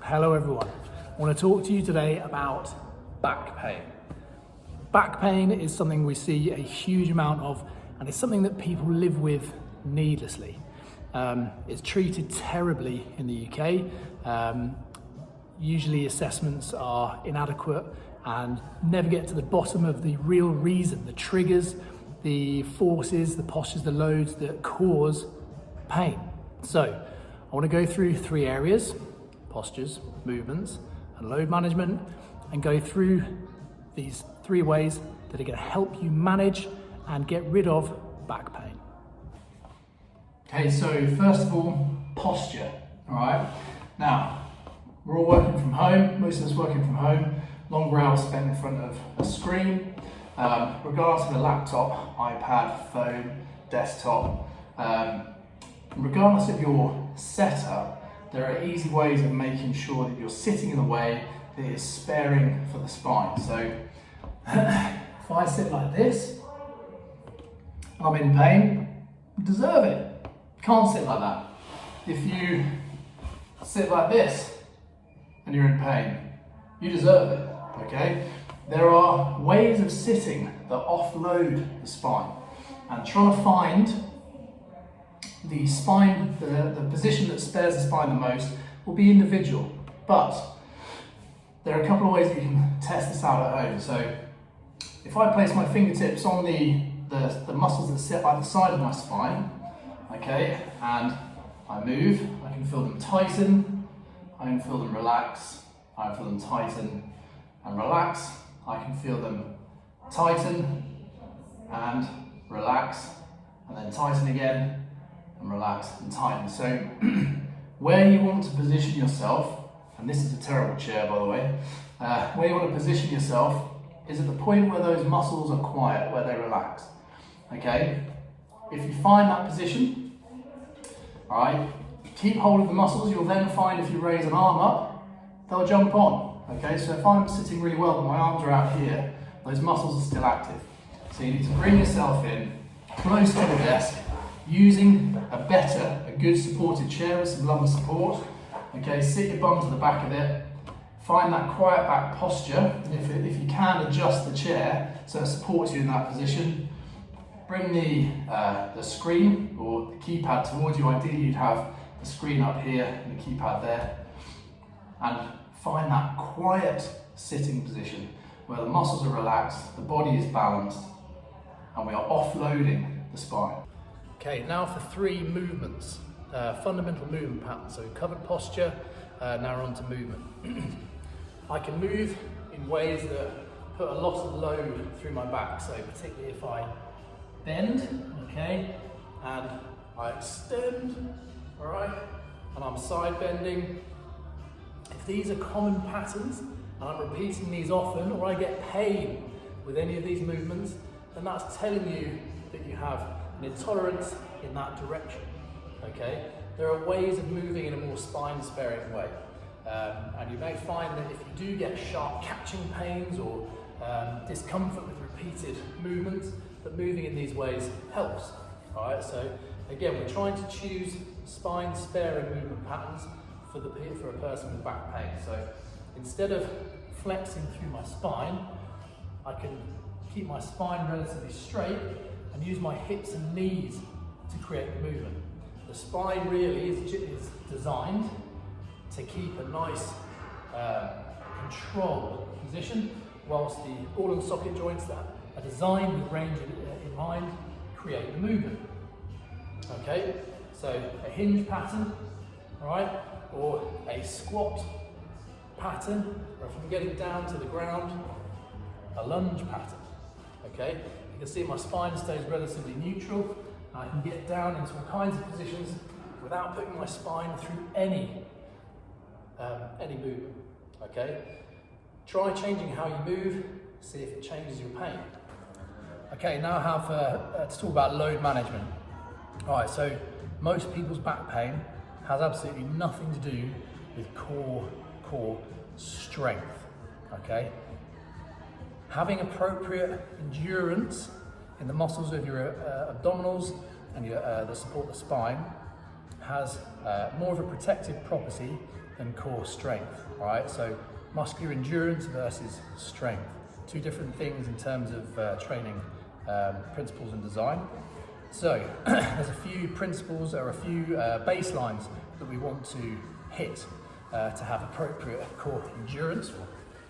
Hello everyone. I want to talk to you today about back pain. Back pain is something we see a huge amount of, and it's something that people live with needlessly. It's treated terribly in the UK. Usually assessments are inadequate and never get to the bottom of the real reason, the triggers, the forces, the postures, the loads that cause pain. So I want to go through three areas: postures, movements, and load management, and go through these three ways that are going to help you manage and get rid of back pain. Okay, so first of all, posture. All right. Now, we're all working from home. Most of us working from home. Longer hours spent in front of a screen, regardless of a laptop, iPad, phone, desktop. Regardless of your setup, there are easy ways of making sure that you're sitting in a way that is sparing for the spine. So if I sit like this and I'm in pain, you deserve it. You can't sit like that. If you sit like this and you're in pain, you deserve it, okay? There are ways of sitting that offload the spine, and trying to find the spine, the position that spares the spine the most will be individual, but there are a couple of ways that you can test this out at home. So if I place my fingertips on the muscles that sit by the side of my spine, okay, and I move, I can feel them tighten, I can feel them relax, I can feel them tighten and relax, I can feel them tighten and relax, and then tighten again and relax and tighten. So where you want to position yourself, and this is a terrible chair by the way, where you want to position yourself is at the point where those muscles are quiet, where they relax. Okay? If you find that position, all right, keep hold of the muscles. You'll then find if you raise an arm up, they'll jump on. Okay, so if I'm sitting really well but my arms are out here, those muscles are still active. So you need to bring yourself in close to the desk, using a good supported chair with some lumbar support. Okay, sit your bum to the back of it. Find that quiet back posture. If you can, adjust the chair so it supports you in that position. Bring the screen or the keypad towards you. Ideally, you'd have the screen up here and the keypad there. And find that quiet sitting position where the muscles are relaxed, the body is balanced, and we are offloading the spine. Okay, now for three movements, fundamental movement patterns. So covered posture, now we're on to movement. I can move in ways that put a lot of load through my back. So particularly if I bend, okay, and I extend, all right, and I'm side bending. If these are common patterns and I'm repeating these often, or I get pain with any of these movements, then that's telling you that you have an intolerance in that direction, okay? There are ways of moving in a more spine-sparing way. And you may find that if you do get sharp catching pains or discomfort with repeated movements, that moving in these ways helps, all right? So again, we're trying to choose spine-sparing movement patterns for a person with back pain. So instead of flexing through my spine, I can keep my spine relatively straight and use my hips and knees to create the movement. The spine really is designed to keep a nice controlled position, whilst the ball and socket joints that are designed with range in mind create the movement. Okay, so a hinge pattern, all right, or a squat pattern, or if I'm getting down to the ground, a lunge pattern. Okay, you can see my spine stays relatively neutral. I can get down into all kinds of positions without putting my spine through any movement. Okay, try changing how you move, see if it changes your pain. Okay, now I have to talk about load management. All right, so most people's back pain has absolutely nothing to do with core strength. Okay, having appropriate endurance in the muscles of your abdominals and that support the spine has more of a protective property and core strength, all right? So muscular endurance versus strength. Two different things in terms of training principles and design. So there's a few principles or a few baselines that we want to hit to have appropriate core endurance or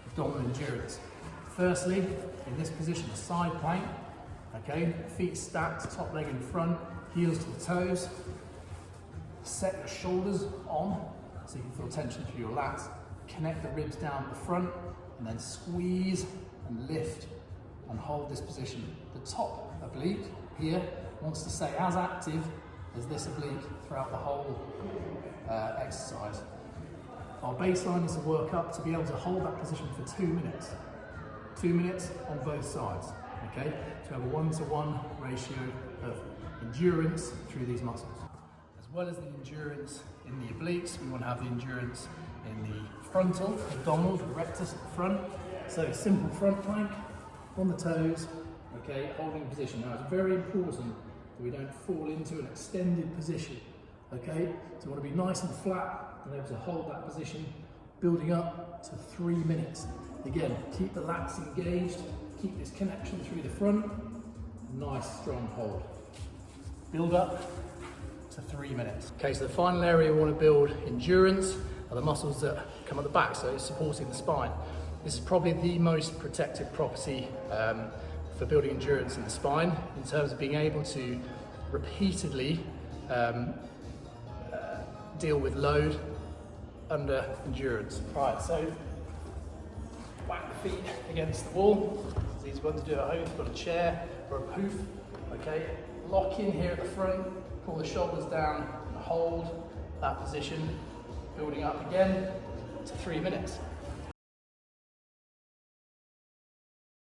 abdominal endurance. Firstly, in this position, a side plank, okay? Feet stacked, top leg in front, heels to the toes. Set your shoulders on so you can feel tension through your lats. Connect the ribs down at the front and then squeeze and lift and hold this position. The top oblique here wants to stay as active as this oblique throughout the whole exercise. Our baseline is to work up to be able to hold that position for 2 minutes. 2 minutes on both sides, okay? So we have a 1-to-1 ratio of endurance through these muscles. As well as the endurance in the obliques, we want to have the endurance in the frontal, abdominals, rectus at the front. So simple front plank on the toes, okay, holding position. Now it's very important that we don't fall into an extended position, okay? So we want to be nice and flat and able to hold that position, building up to 3 minutes. Again, keep the lats engaged, keep this connection through the front, nice strong hold. Build up to 3 minutes. Okay, so the final area we want to build endurance are the muscles that come at the back, so it's supporting the spine. This is probably the most protective property for building endurance in the spine in terms of being able to repeatedly deal with load under endurance. Right, so whack the feet against the wall. It's an easy one to do at home if you've got a chair or a poof. Okay, lock in here at the front, pull the shoulders down and hold that position, building up again to 3 minutes.